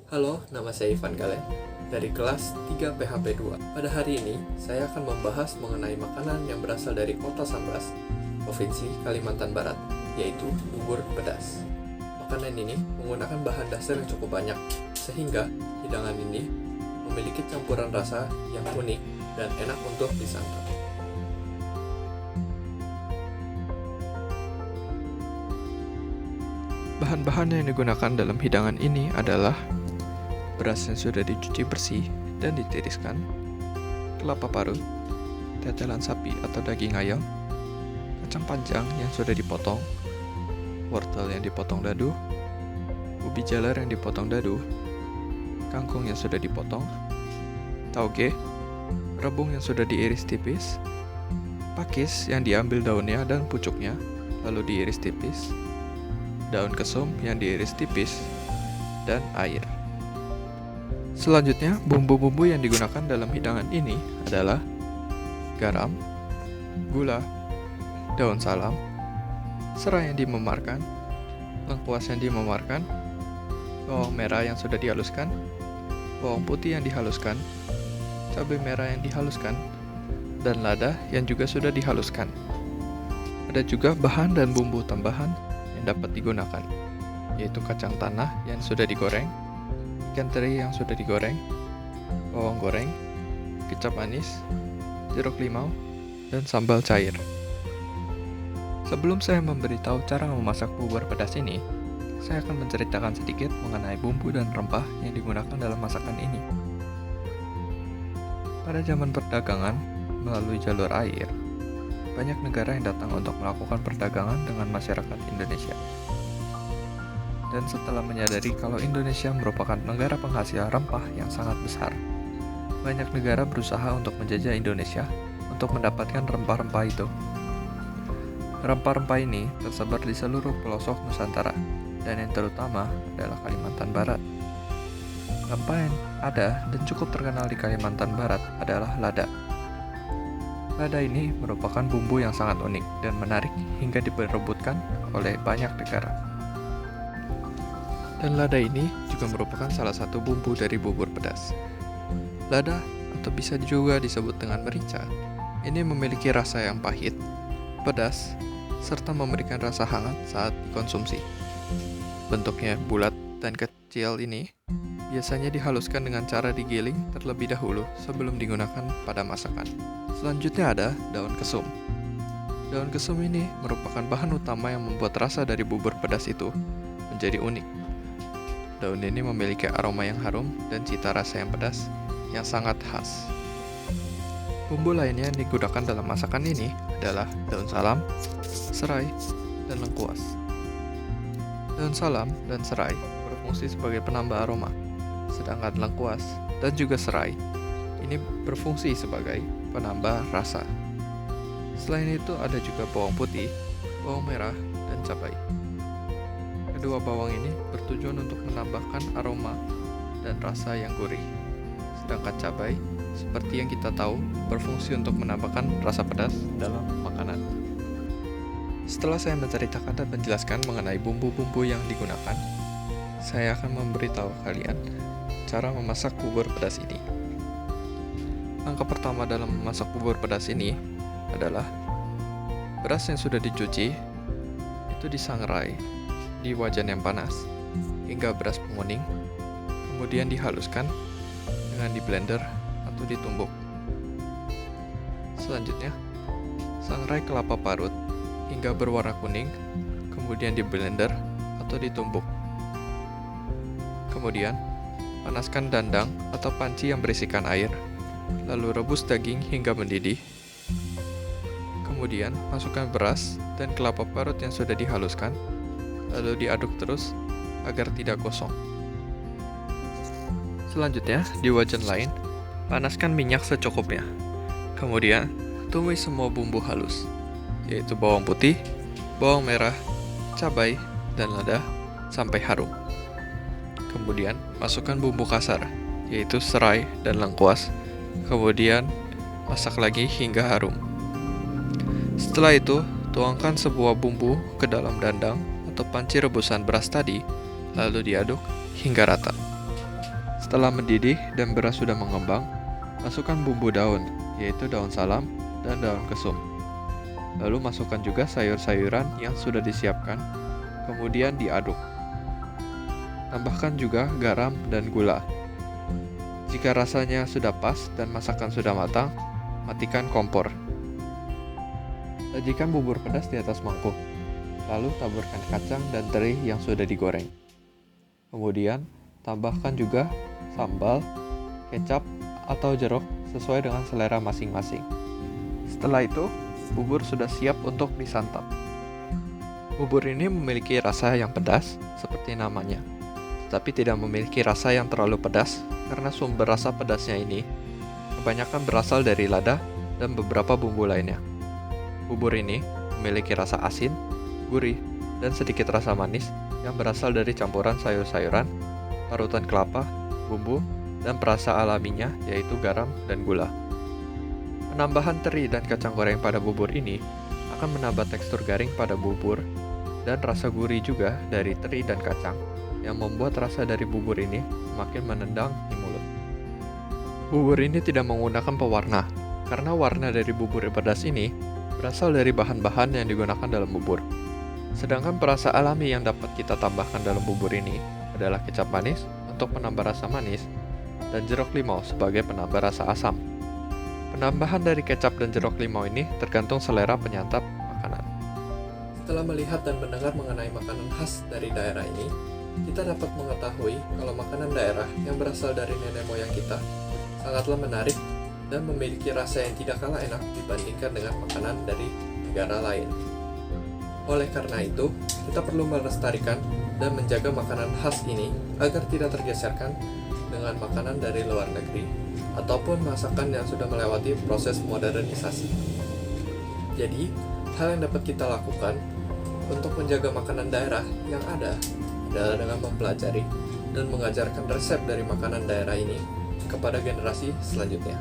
Halo, nama saya Ivan Galen dari kelas 3 PHP 2. Pada hari ini, saya akan membahas mengenai makanan yang berasal dari Kota Sambas, Provinsi Kalimantan Barat, yaitu bubur pedas. Makanan ini menggunakan bahan dasar yang cukup banyak, sehingga hidangan ini memiliki campuran rasa yang unik dan enak untuk disantap. Bahan-bahan yang digunakan dalam hidangan ini adalah beras yang sudah dicuci bersih dan ditiriskan, kelapa parut, tetelan sapi atau daging ayam, kacang panjang yang sudah dipotong, wortel yang dipotong dadu, ubi jalar yang dipotong dadu, kangkung yang sudah dipotong, tauge, rebung yang sudah diiris tipis, pakis yang diambil daunnya dan pucuknya lalu diiris tipis, daun kesum yang diiris tipis, dan air. Selanjutnya, bumbu-bumbu yang digunakan dalam hidangan ini adalah garam, gula, daun salam, serai yang dimemarkan, lengkuas yang dimemarkan, bawang merah yang sudah dihaluskan, bawang putih yang dihaluskan, cabai merah yang dihaluskan, dan lada yang juga sudah dihaluskan. Ada juga bahan dan bumbu tambahan yang dapat digunakan, yaitu kacang tanah yang sudah digoreng, ikan teri yang sudah digoreng, bawang goreng, kecap manis, jeruk limau, dan sambal cair. Sebelum saya memberitahu cara memasak bubur pedas ini, saya akan menceritakan sedikit mengenai bumbu dan rempah yang digunakan dalam masakan ini. Pada zaman perdagangan melalui jalur air, banyak negara yang datang untuk melakukan perdagangan dengan masyarakat Indonesia. Dan setelah menyadari kalau Indonesia merupakan negara penghasil rempah yang sangat besar, banyak negara berusaha untuk menjajah Indonesia untuk mendapatkan rempah-rempah itu. Rempah-rempah ini tersebar di seluruh pelosok Nusantara, dan yang terutama adalah Kalimantan Barat. Rempah yang ada dan cukup terkenal di Kalimantan Barat adalah lada. Lada ini merupakan bumbu yang sangat unik dan menarik hingga diperebutkan oleh banyak negara. Dan lada ini juga merupakan salah satu bumbu dari bubur pedas. Lada, atau bisa juga disebut dengan merica, ini memiliki rasa yang pahit, pedas, serta memberikan rasa hangat saat dikonsumsi. Bentuknya bulat dan kecil ini biasanya dihaluskan dengan cara digiling terlebih dahulu sebelum digunakan pada masakan. Selanjutnya ada daun kesum. Daun kesum ini merupakan bahan utama yang membuat rasa dari bubur pedas itu menjadi unik. Daun ini memiliki aroma yang harum dan cita rasa yang pedas yang sangat khas. Bumbu lainnya yang digunakan dalam masakan ini adalah daun salam, serai, dan lengkuas. Daun salam dan serai berfungsi sebagai penambah aroma, sedangkan lengkuas dan juga serai ini berfungsi sebagai penambah rasa. Selain itu ada juga bawang putih, bawang merah, dan cabai. Kedua bawang ini bertujuan untuk menambahkan aroma dan rasa yang gurih. Sedangkan cabai, seperti yang kita tahu, berfungsi untuk menambahkan rasa pedas dalam makanan. Setelah saya menceritakan dan menjelaskan mengenai bumbu-bumbu yang digunakan, saya akan memberitahu kalian cara memasak bubur pedas ini. Langkah pertama dalam memasak bubur pedas ini adalah beras yang sudah dicuci itu disangrai di wajan yang panas hingga beras menguning, kemudian dihaluskan dengan di blender atau ditumbuk. Selanjutnya, sangrai kelapa parut hingga berwarna kuning, kemudian di blender atau ditumbuk. Kemudian, panaskan dandang atau panci yang berisikan air, lalu rebus daging hingga mendidih. Kemudian, masukkan beras dan kelapa parut yang sudah dihaluskan, lalu diaduk terus agar tidak gosong. Selanjutnya, di wajan lain, panaskan minyak secukupnya. Kemudian, tumis semua bumbu halus, yaitu bawang putih, bawang merah, cabai, dan lada sampai harum. Kemudian, masukkan bumbu kasar, yaitu serai dan lengkuas. Kemudian, masak lagi hingga harum. Setelah itu, tuangkan sebuah bumbu ke dalam dandang atau panci rebusan beras tadi, lalu diaduk hingga rata. Setelah mendidih dan beras sudah mengembang, masukkan bumbu daun, yaitu daun salam dan daun kesum. Lalu masukkan juga sayur-sayuran yang sudah disiapkan, kemudian diaduk. Tambahkan juga garam dan gula. Jika rasanya sudah pas dan masakan sudah matang, matikan kompor. Sajikan bubur pedas di atas mangkuk, lalu taburkan kacang dan teri yang sudah digoreng. Kemudian, tambahkan juga sambal, kecap, atau jeruk sesuai dengan selera masing-masing. Setelah itu, bubur sudah siap untuk disantap. Bubur ini memiliki rasa yang pedas, seperti namanya, tetapi tidak memiliki rasa yang terlalu pedas karena sumber rasa pedasnya ini kebanyakan berasal dari lada dan beberapa bumbu lainnya. Bubur ini memiliki rasa asin, gurih, dan sedikit rasa manis yang berasal dari campuran sayur-sayuran, parutan kelapa, bumbu, dan perasa alaminya yaitu garam dan gula. Penambahan teri dan kacang goreng pada bubur ini akan menambah tekstur garing pada bubur dan rasa gurih juga dari teri dan kacang yang membuat rasa dari bubur ini semakin menendang di mulut. Bubur ini tidak menggunakan pewarna, karena warna dari bubur pedas ini berasal dari bahan-bahan yang digunakan dalam bubur. Sedangkan perasa alami yang dapat kita tambahkan dalam bubur ini adalah kecap manis untuk penambah rasa manis dan jeruk limau sebagai penambah rasa asam. Penambahan dari kecap dan jeruk limau ini tergantung selera penyantap makanan. Setelah melihat dan mendengar mengenai makanan khas dari daerah ini, kita dapat mengetahui kalau makanan daerah yang berasal dari nenek moyang kita sangatlah menarik dan memiliki rasa yang tidak kalah enak dibandingkan dengan makanan dari negara lain. Oleh karena itu, kita perlu melestarikan dan menjaga makanan khas ini agar tidak tergeserkan dengan makanan dari luar negeri ataupun masakan yang sudah melewati proses modernisasi. Jadi, hal yang dapat kita lakukan untuk menjaga makanan daerah yang ada adalah dengan mempelajari dan mengajarkan resep dari makanan daerah ini kepada generasi selanjutnya.